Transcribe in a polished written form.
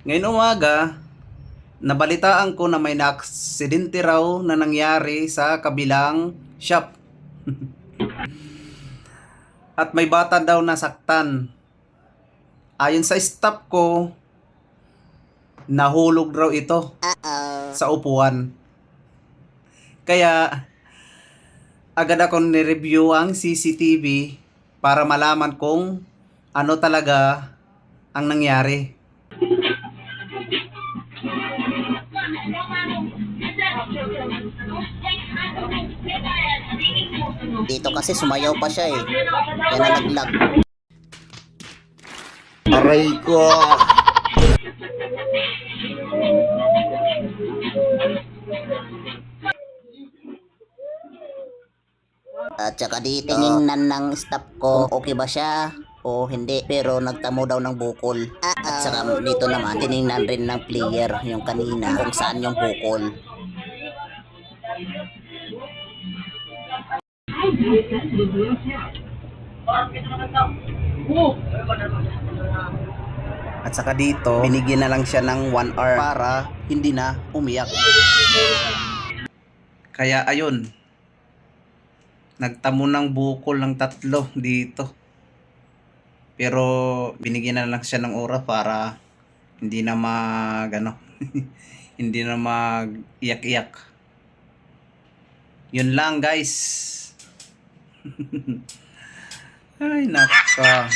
Ngayon umaga, nabalitaan ko na may naaksidente raw na nangyari sa kabilang shop. At may bata daw nasaktan. Ayon sa staff ko, nahulog raw ito sa upuan. Kaya agad akong ni-review ang CCTV para malaman kung ano talaga ang nangyari. Dito kasi sumayaw pa siya eh. Kaya nalaglag. Aray ko! At saka di tiningnan ng staff ko kung okay ba siya o hindi. Pero nagtamo daw ng bukol. At saka dito naman tiningnan rin ng player yung kanina kung saan yung bukol. At saka dito, binigyan na lang siya ng 1 hour para hindi na umiyak. Kaya ayun, nagtamo ng bukol ng 3 dito. Pero binigyan na lang siya ng oras para hindi na hindi na mag-iyak-iyak. Yun lang guys. Ay naka.